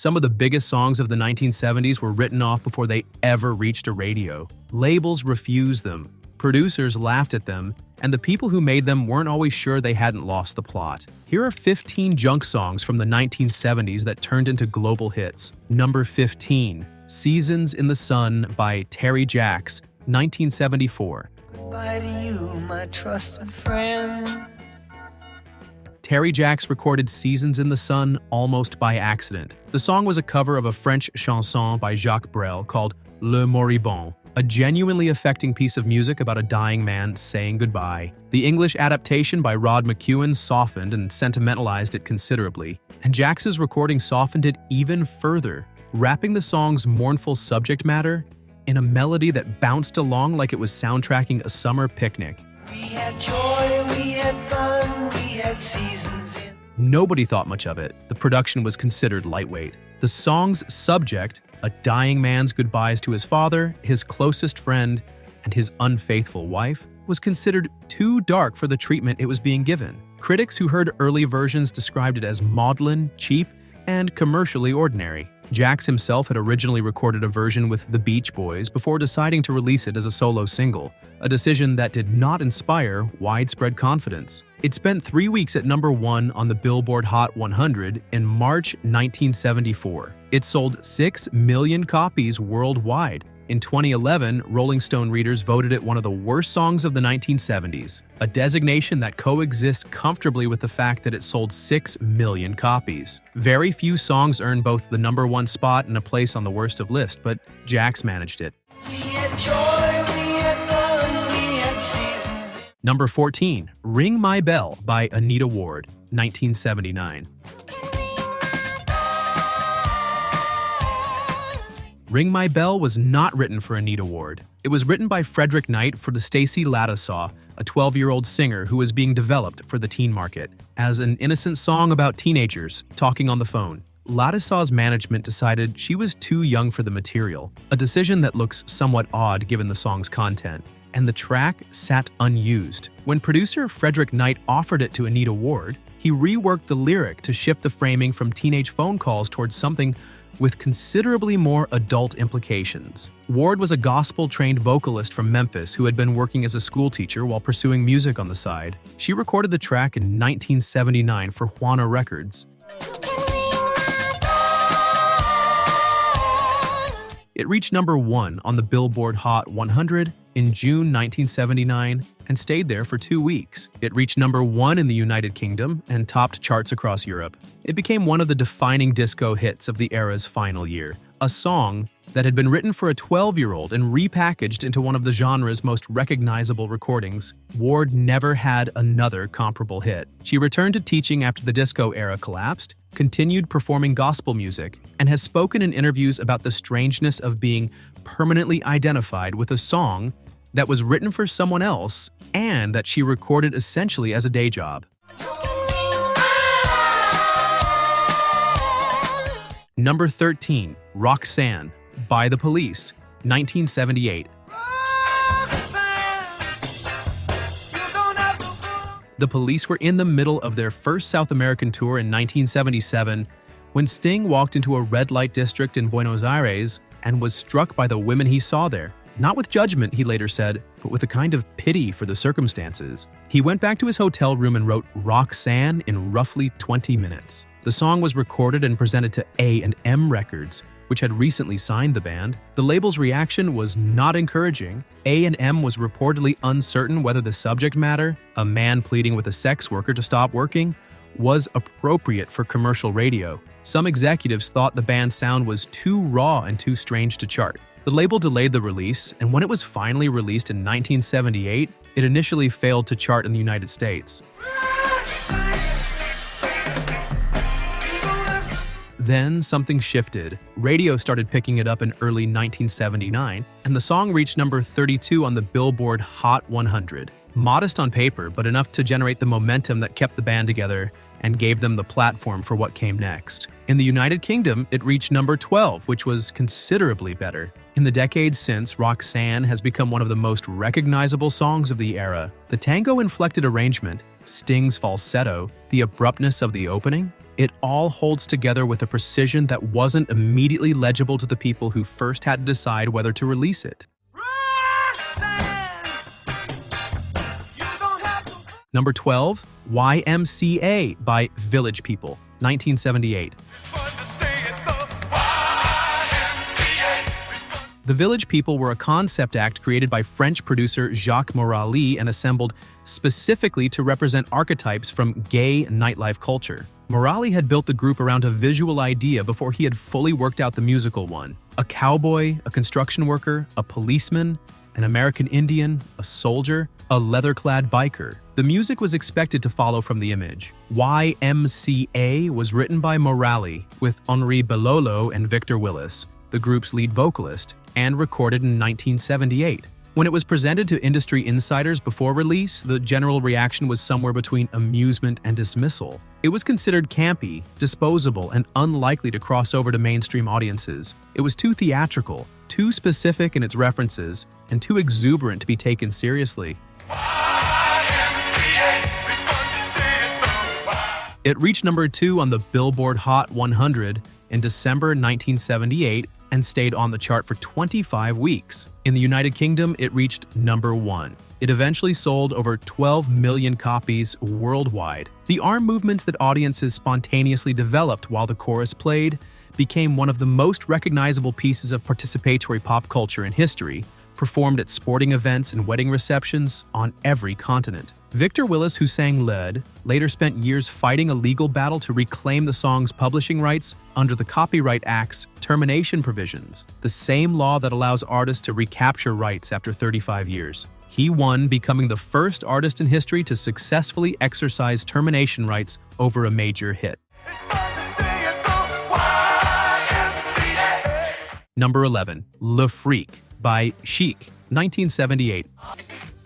Some of the biggest songs of the 1970s were written off before they ever reached a radio. Labels refused them, producers laughed at them, and the people who made them weren't always sure they hadn't lost the plot. Here are 15 junk songs from the 1970s that turned into global hits. Number 15, Seasons in the Sun by Terry Jacks, 1974. Goodbye to you, my trusted friend. Terry Jacks recorded Seasons in the Sun almost by accident. The song was a cover of a French chanson by Jacques Brel called Le Moribond, a genuinely affecting piece of music about a dying man saying goodbye. The English adaptation by Rod McEwen softened and sentimentalized it considerably, and Jacks's recording softened it even further, wrapping the song's mournful subject matter in a melody that bounced along like it was soundtracking a summer picnic. We had joy, we had fun, we had seasons in. Nobody thought much of it. The production was considered lightweight. The song's subject, a dying man's goodbyes to his father, his closest friend, and his unfaithful wife, was considered too dark for the treatment it was being given. Critics who heard early versions described it as maudlin, cheap, and commercially ordinary. Jacks himself had originally recorded a version with the Beach Boys before deciding to release it as a solo single, a decision that did not inspire widespread confidence. It spent 3 weeks at number 1 on the Billboard Hot 100 in March 1974. It sold 6 million copies worldwide. In 2011, Rolling Stone readers voted it one of the worst songs of the 1970s, a designation that coexists comfortably with the fact that it sold 6 million copies. Very few songs earned both the number 1 spot and a place on the worst of list, but Jacks managed it. We had joy, we had fun, we had seasons in. Number 14, Ring My Bell by Anita Ward, 1979. Ring My Bell was not written for Anita Ward. It was written by Frederick Knight for the Stacey Ladisaw, a 12-year-old singer who was being developed for the teen market, as an innocent song about teenagers talking on the phone. Ladisaw's management decided she was too young for the material, a decision that looks somewhat odd given the song's content, and the track sat unused. When producer Frederick Knight offered it to Anita Ward, he reworked the lyric to shift the framing from teenage phone calls towards something with considerably more adult implications. Ward was a gospel-trained vocalist from Memphis who had been working as a schoolteacher while pursuing music on the side. She recorded the track in 1979 for Juana Records. It reached number 1 on the Billboard Hot 100 in June 1979 and stayed there for 2 weeks. It reached number 1 in the United Kingdom and topped charts across Europe. It became one of the defining disco hits of the era's final year, a song that had been written for a 12-year-old and repackaged into one of the genre's most recognizable recordings. Ward never had another comparable hit. She returned to teaching after the disco era collapsed, continued performing gospel music, and has spoken in interviews about the strangeness of being permanently identified with a song that was written for someone else and that she recorded essentially as a day job. Number 13, Roxanne by The Police, 1978. The Police were in the middle of their first South American tour in 1977 when Sting walked into a red light district in Buenos Aires and was struck by the women he saw there. Not with judgment, he later said, but with a kind of pity for the circumstances. He went back to his hotel room and wrote Roxanne in roughly 20 minutes. The song was recorded and presented to A&M Records, which had recently signed the band. The label's reaction was not encouraging. A&M was reportedly uncertain whether the subject matter, a man pleading with a sex worker to stop working, was appropriate for commercial radio. Some executives thought the band's sound was too raw and too strange to chart. The label delayed the release, and when it was finally released in 1978, it initially failed to chart in the United States. Then something shifted. Radio started picking it up in early 1979, and the song reached number 32 on the Billboard Hot 100. Modest on paper, but enough to generate the momentum that kept the band together and gave them the platform for what came next. In the United Kingdom, it reached number 12, which was considerably better. In the decades since, Roxanne has become one of the most recognizable songs of the era. The tango-inflected arrangement, Sting's falsetto, the abruptness of the opening, it all holds together with a precision that wasn't immediately legible to the people who first had to decide whether to release it. Roxanne, you don't have to... Number 12, Y.M.C.A. by Village People, 1978. The Village People were a concept act created by French producer Jacques Morali and assembled specifically to represent archetypes from gay nightlife culture. Morali had built the group around a visual idea before he had fully worked out the musical one. A cowboy, a construction worker, a policeman, an American Indian, a soldier, a leather-clad biker. The music was expected to follow from the image. Y.M.C.A. was written by Morali with Henri Belolo and Victor Willis, the group's lead vocalist, and recorded in 1978. When it was presented to industry insiders before release, the general reaction was somewhere between amusement and dismissal. It was considered campy, disposable, and unlikely to cross over to mainstream audiences. It was too theatrical, too specific in its references, and too exuberant to be taken seriously. It reached number 2 on the Billboard Hot 100 in December 1978 and stayed on the chart for 25 weeks. In the United Kingdom, it reached number 1. It eventually sold over 12 million copies worldwide. The arm movements that audiences spontaneously developed while the chorus played became one of the most recognizable pieces of participatory pop culture in history, performed at sporting events and wedding receptions on every continent. Victor Willis, who sang Lead, later spent years fighting a legal battle to reclaim the song's publishing rights under the Copyright Act's termination provisions, the same law that allows artists to recapture rights after 35 years. He won, becoming the first artist in history to successfully exercise termination rights over a major hit. Number 11, Le Freak by Chic, 1978.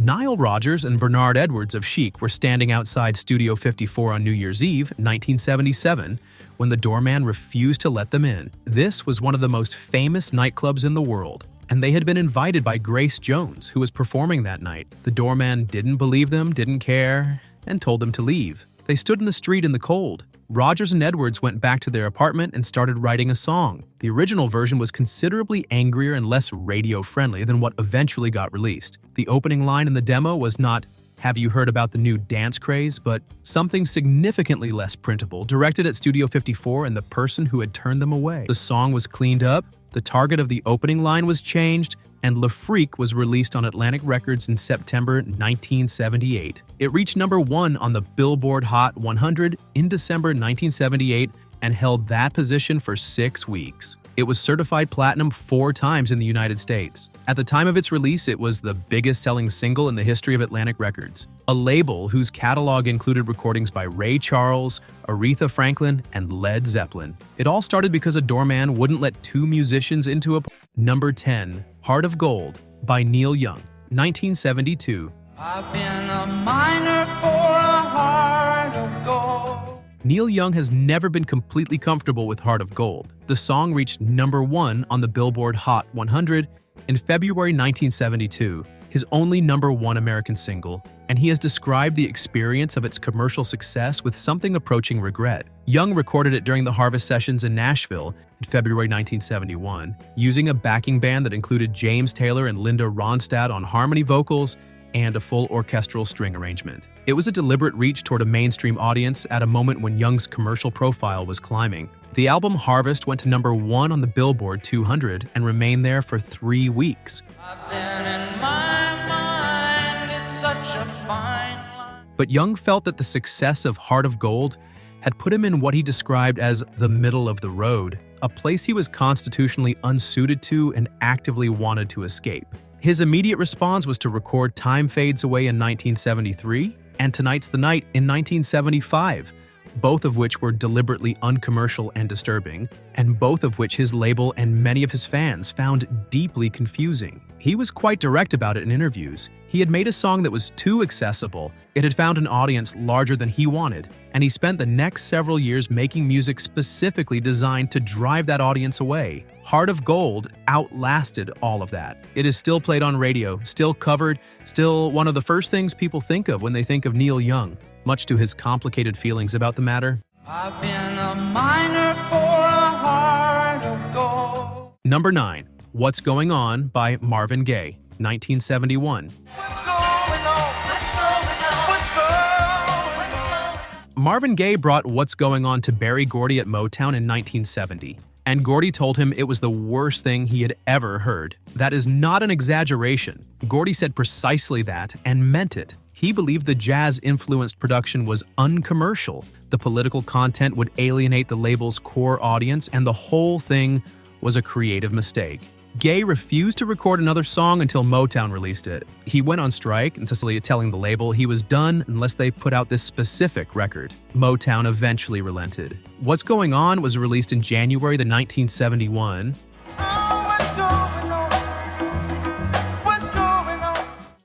Nile Rodgers and Bernard Edwards of Chic were standing outside Studio 54 on New Year's Eve, 1977, when the doorman refused to let them in. This was one of the most famous nightclubs in the world, and they had been invited by Grace Jones, who was performing that night. The doorman didn't believe them, didn't care, and told them to leave. They stood in the street in the cold. Rodgers and Edwards went back to their apartment and started writing a song. The original version was considerably angrier and less radio-friendly than what eventually got released. The opening line in the demo was not, "Have you heard about the new dance craze?" but something significantly less printable, directed at Studio 54 and the person who had turned them away. The song was cleaned up, the target of the opening line was changed, and Le Freak was released on Atlantic Records in September 1978. It reached number 1 on the Billboard Hot 100 in December 1978 and held that position for 6 weeks. It was certified platinum 4 times in the United States. At the time of its release, it was the biggest-selling single in the history of Atlantic Records, a label whose catalog included recordings by Ray Charles, Aretha Franklin, and Led Zeppelin. It all started because a doorman wouldn't let 2 musicians into a... Number 10, Heart of Gold by Neil Young, 1972. I've been a miner for a heart of gold. Neil Young has never been completely comfortable with Heart of Gold. The song reached number 1 on the Billboard Hot 100 in February 1972, his only number 1 American single, and he has described the experience of its commercial success with something approaching regret. Young recorded it during the Harvest Sessions in Nashville in February 1971, using a backing band that included James Taylor and Linda Ronstadt on harmony vocals and a full orchestral string arrangement. It was a deliberate reach toward a mainstream audience at a moment when Young's commercial profile was climbing. The album Harvest went to number 1 on the Billboard 200 and remained there for 3 weeks. I've been in my mind, it's such a fine line. But Young felt that the success of Heart of Gold had put him in what he described as the middle of the road, a place he was constitutionally unsuited to and actively wanted to escape. His immediate response was to record Time Fades Away in 1973 and Tonight's the Night in 1975, both of which were deliberately uncommercial and disturbing, and both of which his label and many of his fans found deeply confusing. He was quite direct about it in interviews. He had made a song that was too accessible, it had found an audience larger than he wanted, and he spent the next several years making music specifically designed to drive that audience away. Heart of Gold outlasted all of that. It is still played on radio, still covered, still one of the first things people think of when they think of Neil Young. much to his complicated feelings about the matter. I've been a miner for a heart of gold. Number 9. What's Going On by Marvin Gaye, 1971. What's going on? What's going on? What's going on? Marvin Gaye brought What's Going On to Berry Gordy at Motown in 1970, and Gordy told him it was the worst thing he had ever heard. That is not an exaggeration. Gordy said precisely that and meant it. He believed the jazz-influenced production was uncommercial, the political content would alienate the label's core audience, and the whole thing was a creative mistake. Gaye refused to record another song until Motown released it. He went on strike, intensely telling the label he was done unless they put out this specific record. Motown eventually relented. What's Going On was released in January 1971.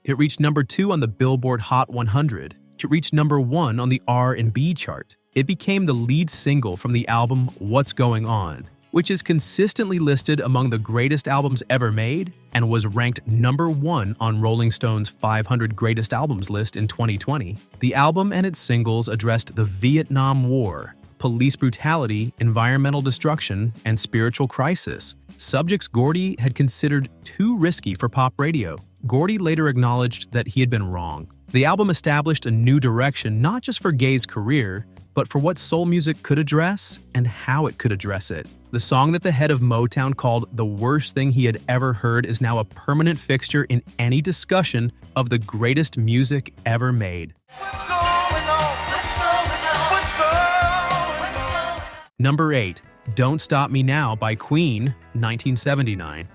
It reached number 2 on the Billboard Hot 100. It reached number 1 on the R&B chart. It became the lead single from the album What's Going On, which is consistently listed among the greatest albums ever made and was ranked number 1 on Rolling Stone's 500 Greatest Albums list in 2020. The album and its singles addressed the Vietnam War, police brutality, environmental destruction, and spiritual crisis, subjects Gordy had considered too risky for pop radio. Gordy later acknowledged that he had been wrong. The album established a new direction not just for Gaye's career, but for what soul music could address and how it could address it. The song that the head of Motown called the worst thing he had ever heard is now a permanent fixture in any discussion of the greatest music ever made. What's going on? What's going on? What's going on? Number 8. Don't Stop Me Now by Queen, 1979.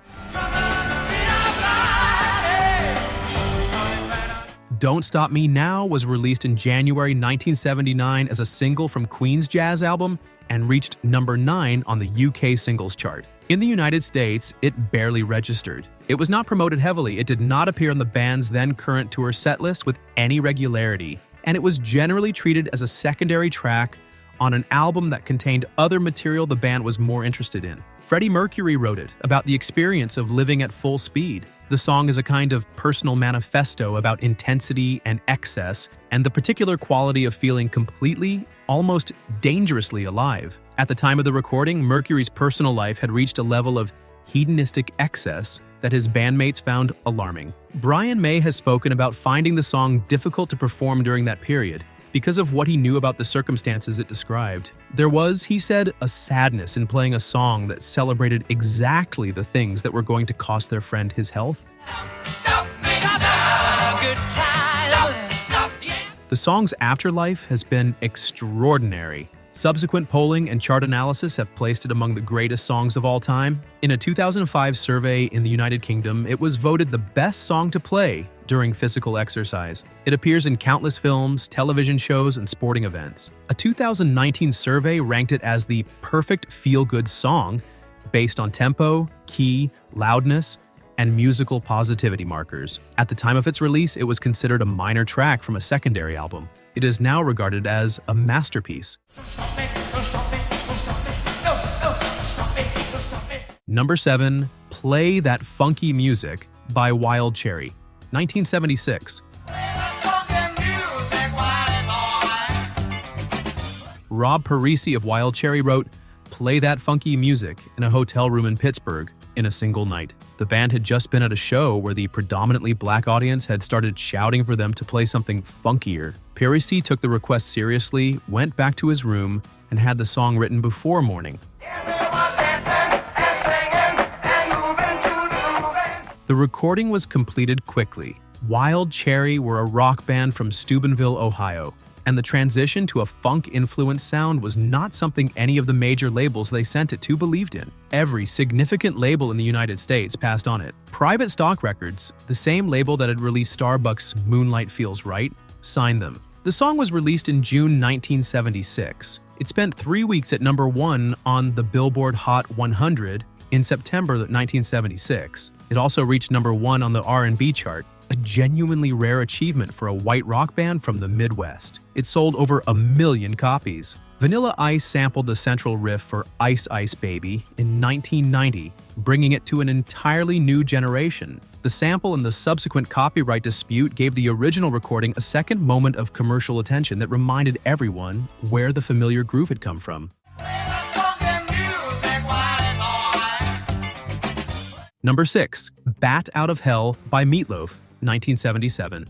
Don't Stop Me Now was released in January 1979 as a single from Queen's jazz album and reached number 9 on the UK singles chart. In the United States, it barely registered. It was not promoted heavily, it did not appear on the band's then current tour setlist with any regularity, and it was generally treated as a secondary track on an album that contained other material the band was more interested in. Freddie Mercury wrote it about the experience of living at full speed. The song is a kind of personal manifesto about intensity and excess, and the particular quality of feeling completely, almost dangerously alive. At the time of the recording, Mercury's personal life had reached a level of hedonistic excess that his bandmates found alarming. Brian May has spoken about finding the song difficult to perform during that period, because of what he knew about the circumstances it described. There was, he said, a sadness in playing a song that celebrated exactly the things that were going to cost their friend his health. The song's afterlife has been extraordinary. Subsequent polling and chart analysis have placed it among the greatest songs of all time. In a 2005 survey in the United Kingdom, it was voted the best song to play during physical exercise. It appears in countless films, television shows, and sporting events. A 2019 survey ranked it as the perfect feel-good song based on tempo, key, loudness, and musical positivity markers. At the time of its release, it was considered a minor track from a secondary album. It is now regarded as a masterpiece. Number 7. Play That Funky Music by Wild Cherry, 1976. Rob Parisi of Wild Cherry wrote, "Play That Funky Music" in a hotel room in Pittsburgh in a single night. The band had just been at a show where the predominantly black audience had started shouting for them to play something funkier. Parisi took the request seriously, went back to his room, and had the song written before morning. The recording was completed quickly. Wild Cherry were a rock band from Steubenville, Ohio, and the transition to a funk-influenced sound was not something any of the major labels they sent it to believed in. Every significant label in the United States passed on it. Private Stock Records, the same label that had released Starbucks' Moonlight Feels Right, signed them. The song was released in June 1976. It spent 3 weeks at number 1 on the Billboard Hot 100 in September 1976. It also reached number 1 on the R&B chart, a genuinely rare achievement for a white rock band from the Midwest. It sold over 1 million copies. Vanilla Ice sampled the central riff for Ice Ice Baby in 1990, bringing it to an entirely new generation. The sample and the subsequent copyright dispute gave the original recording a second moment of commercial attention that reminded everyone where the familiar groove had come from. Number 6. Bat Out of Hell by Meatloaf, 1977.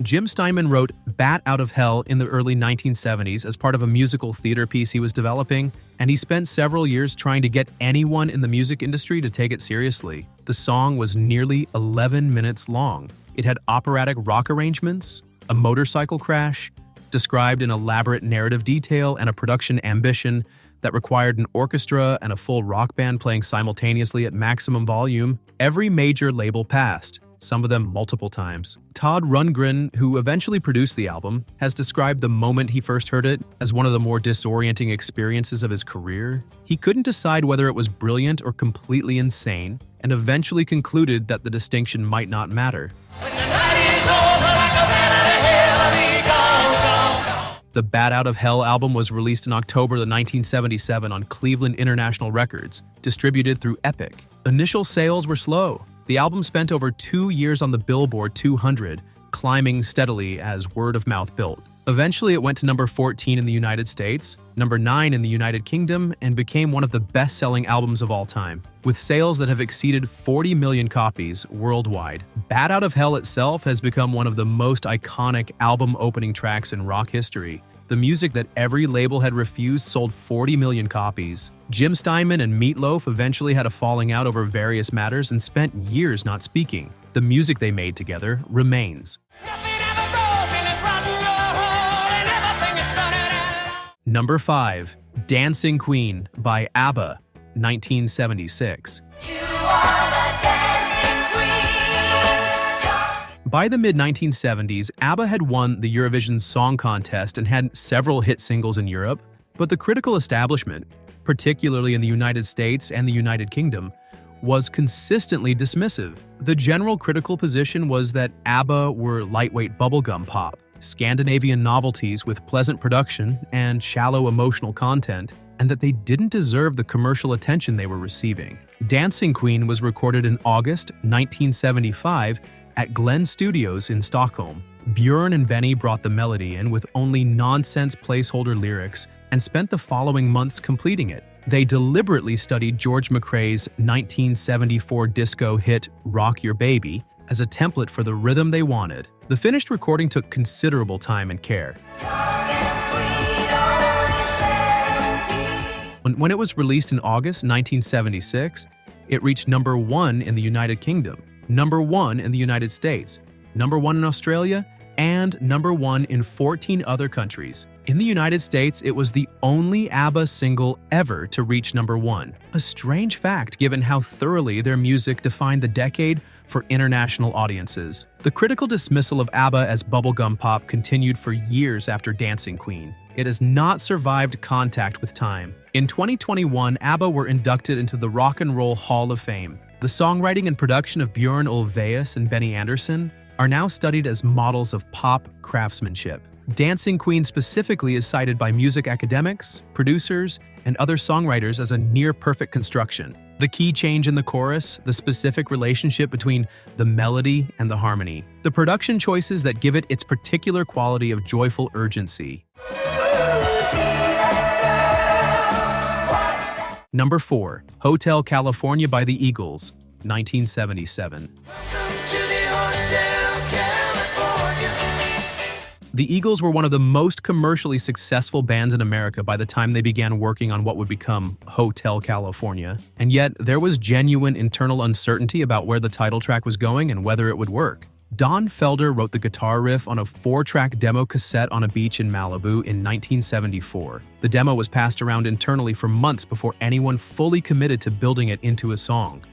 Jim Steinman wrote Bat Out of Hell in the early 1970s as part of a musical theater piece he was developing, and he spent several years trying to get anyone in the music industry to take it seriously. The song was nearly 11 minutes long. It had operatic rock arrangements, a motorcycle crash, described in elaborate narrative detail, and a production ambition that required an orchestra and a full rock band playing simultaneously at maximum volume. Every major label passed, some of them multiple times. Todd Rundgren, who eventually produced the album, has described the moment he first heard it as one of the more disorienting experiences of his career. He couldn't decide whether it was brilliant or completely insane, and eventually concluded that the distinction might not matter. The Bat Out of Hell album was released in October 1977 on Cleveland International Records, distributed through Epic. Initial sales were slow. The album spent over 2 years on the Billboard 200, climbing steadily as word of mouth built. Eventually, it went to number 14 in the United States, number 9 in the United Kingdom, and became one of the best-selling albums of all time, with sales that have exceeded 40 million copies worldwide. Bat Out of Hell itself has become one of the most iconic album opening tracks in rock history. The music that every label had refused sold 40 million copies. Jim Steinman and Meatloaf eventually had a falling out over various matters and spent years not speaking. The music they made together remains. Number 5. Dancing Queen by ABBA, 1976. By the mid-1970s, ABBA had won the Eurovision Song Contest and had several hit singles in Europe, but the critical establishment, particularly in the United States and the United Kingdom, was consistently dismissive. The general critical position was that ABBA were lightweight bubblegum pop, Scandinavian novelties with pleasant production and shallow emotional content, and that they didn't deserve the commercial attention they were receiving. Dancing Queen was recorded in August 1975 at Glen Studios in Stockholm. Björn and Benny brought the melody in with only nonsense placeholder lyrics and spent the following months completing it. They deliberately studied George McRae's 1974 disco hit Rock Your Baby as a template for the rhythm they wanted. The finished recording took considerable time and care. When it was released in August 1976, it reached number 1 in the United Kingdom, number 1 in the United States, number 1 in Australia, and number 1 in 14 other countries. In the United States, it was the only ABBA single ever to reach number 1. A strange fact given how thoroughly their music defined the decade for international audiences. The critical dismissal of ABBA as bubblegum pop continued for years after Dancing Queen. It has not survived contact with time. In 2021, ABBA were inducted into the Rock and Roll Hall of Fame. The songwriting and production of Björn Ulvaeus and Benny Andersson are now studied as models of pop craftsmanship. Dancing Queen specifically is cited by music academics, producers, and other songwriters as a near-perfect construction. The key change in the chorus, the specific relationship between the melody and the harmony, the production choices that give it its particular quality of joyful urgency. Number 4. Hotel California by the Eagles, 1977. The Eagles were one of the most commercially successful bands in America by the time they began working on what would become Hotel California, and yet there was genuine internal uncertainty about where the title track was going and whether it would work. Don Felder wrote the guitar riff on a 4-track demo cassette on a beach in Malibu in 1974. The demo was passed around internally for months before anyone fully committed to building it into a song.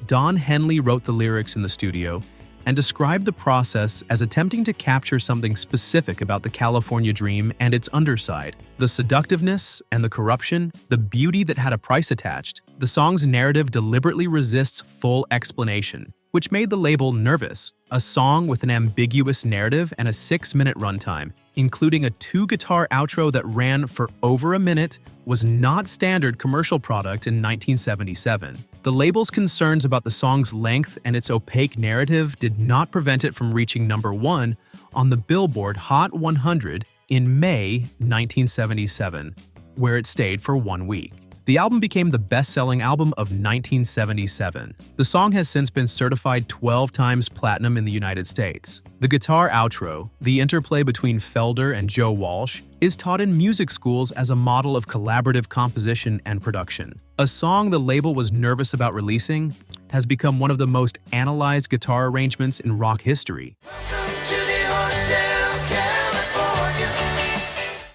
Don Henley wrote the lyrics in the studio and described the process as attempting to capture something specific about the California dream and its underside, the seductiveness and the corruption, the beauty that had a price attached. The song's narrative deliberately resists full explanation. which made the label nervous. A song with an ambiguous narrative and a 6-minute runtime, including a 2-guitar outro that ran for over a minute, was not standard commercial product in 1977. The label's concerns about the song's length and its opaque narrative did not prevent it from reaching #1 on the Billboard Hot 100 in May 1977, where it stayed for 1 week. The album became the best-selling album of 1977. The song has since been certified 12 times platinum in the United States. The guitar outro, the interplay between Felder and Joe Walsh, is taught in music schools as a model of collaborative composition and production. A song the label was nervous about releasing has become one of the most analyzed guitar arrangements in rock history.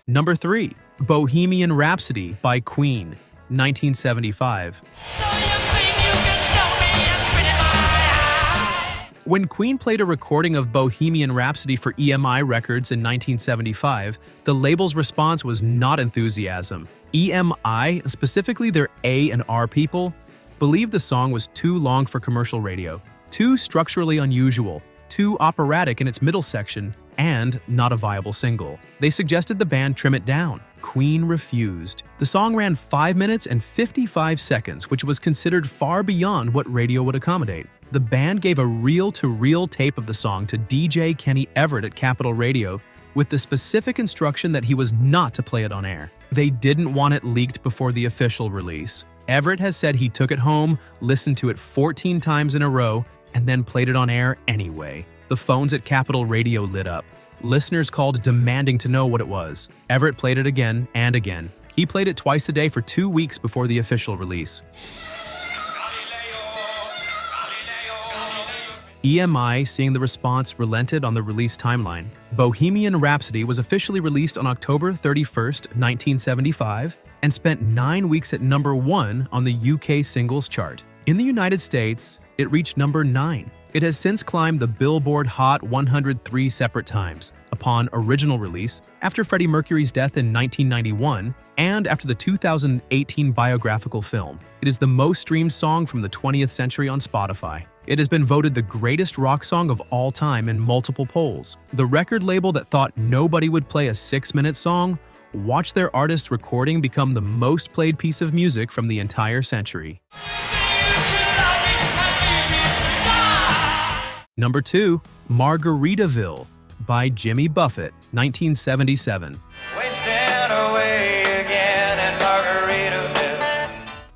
Number 3. Bohemian Rhapsody by Queen, 1975. When Queen played a recording of Bohemian Rhapsody for EMI Records in 1975, the label's response was not enthusiasm. EMI, specifically their A and R people, believed the song was too long for commercial radio, too structurally unusual, too operatic in its middle section, and not a viable single. They suggested the band trim it down. Queen refused. The song ran 5 minutes and 55 seconds, which was considered far beyond what radio would accommodate. The band gave a reel-to-reel tape of the song to DJ Kenny Everett at Capitol Radio with the specific instruction that he was not to play it on air. They didn't want it leaked before the official release. Everett has said he took it home, listened to it 14 times in a row, and then played it on air anyway. The phones at Capitol Radio lit up. Listeners called demanding to know what it was. Everett played it again and again. He played it twice a day for 2 weeks before the official release. EMI, seeing the response, relented on the release timeline. Bohemian Rhapsody was officially released on October 31st, 1975, and spent 9 weeks at #1 on the UK singles chart. In the United States, it reached #9. It has since climbed the Billboard Hot 100 3 separate times, upon original release, after Freddie Mercury's death in 1991, and after the 2018 biographical film. It is the most streamed song from the 20th century on Spotify. It has been voted the greatest rock song of all time in multiple polls. The record label that thought nobody would play a 6-minute song watched their artist recording become the most played piece of music from the entire century. Number 2, Margaritaville by Jimmy Buffett, 1977.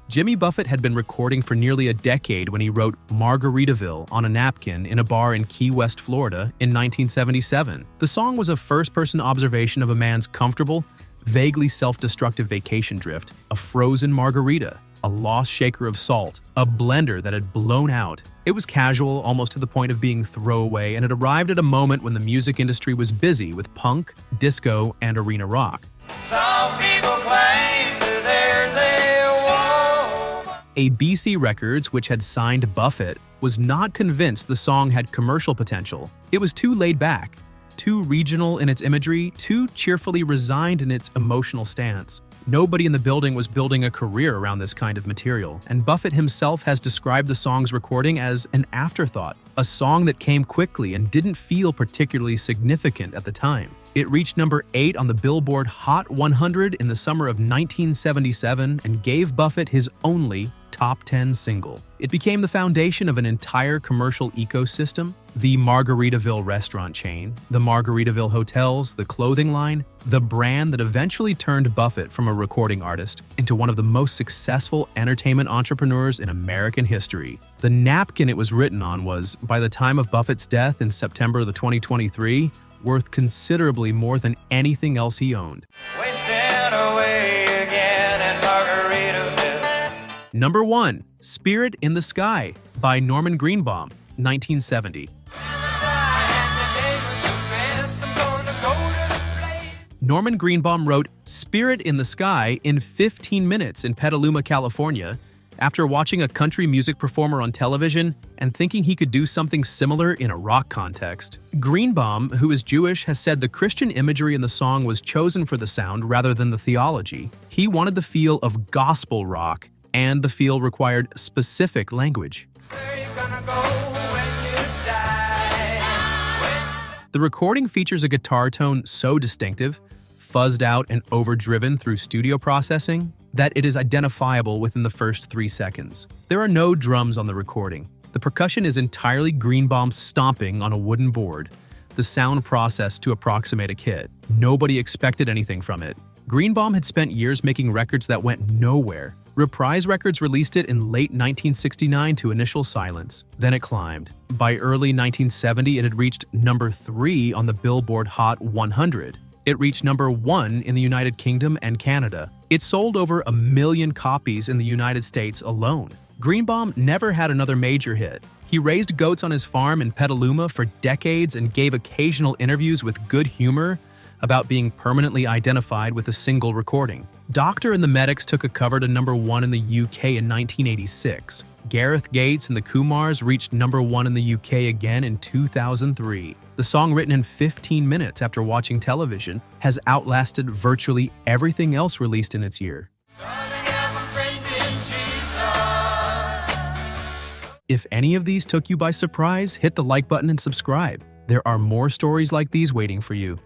Jimmy Buffett had been recording for nearly a decade when he wrote Margaritaville on a napkin in a bar in Key West, Florida in 1977. The song was a first-person observation of a man's comfortable, vaguely self-destructive vacation drift, a frozen margarita, a lost shaker of salt, a blender that had blown out. It was casual, almost to the point of being throwaway, and it arrived at a moment when the music industry was busy with punk, disco, and arena rock. Some people claim that there's a war. ABC Records, which had signed Buffett, was not convinced the song had commercial potential. It was too laid back, too regional in its imagery, too cheerfully resigned in its emotional stance. Nobody in the building was building a career around this kind of material, and Buffett himself has described the song's recording as an afterthought, a song that came quickly and didn't feel particularly significant at the time. It reached #8 on the Billboard Hot 100 in the summer of 1977 and gave Buffett his only top 10 single. It became the foundation of an entire commercial ecosystem: the Margaritaville restaurant chain, the Margaritaville hotels, the clothing line, the brand that eventually turned Buffett from a recording artist into one of the most successful entertainment entrepreneurs in American history. The napkin it was written on was, by the time of Buffett's death in September of 2023, worth considerably more than anything else he owned. Number 1, Spirit in the Sky by Norman Greenbaum, 1970. Norman Greenbaum wrote Spirit in the Sky in 15 minutes in Petaluma, California, after watching a country music performer on television and thinking he could do something similar in a rock context. Greenbaum, who is Jewish, has said the Christian imagery in the song was chosen for the sound rather than the theology. He wanted the feel of gospel rock, and the feel required specific language. Where you gonna go? The recording features a guitar tone so distinctive, fuzzed out and overdriven through studio processing, that it is identifiable within the first 3 seconds. There are no drums on the recording. The percussion is entirely Greenbaum stomping on a wooden board, the sound processed to approximate a kit. Nobody expected anything from it. Greenbaum had spent years making records that went nowhere. Reprise Records released it in late 1969 to initial silence. Then it climbed. By early 1970, it had reached number 3 on the Billboard Hot 100. It reached number 1 in the United Kingdom and Canada. It sold over 1 million copies in the United States alone. Greenbaum never had another major hit. He raised goats on his farm in Petaluma for decades and gave occasional interviews with good humor about being permanently identified with a single recording. Doctor and the Medics took a cover to number 1 in the UK in 1986. Gareth Gates and the Kumars reached number 1 in the UK again in 2003. The song, written in 15 minutes after watching television, has outlasted virtually everything else released in its year. If any of these took you by surprise, hit the like button and subscribe. There are more stories like these waiting for you.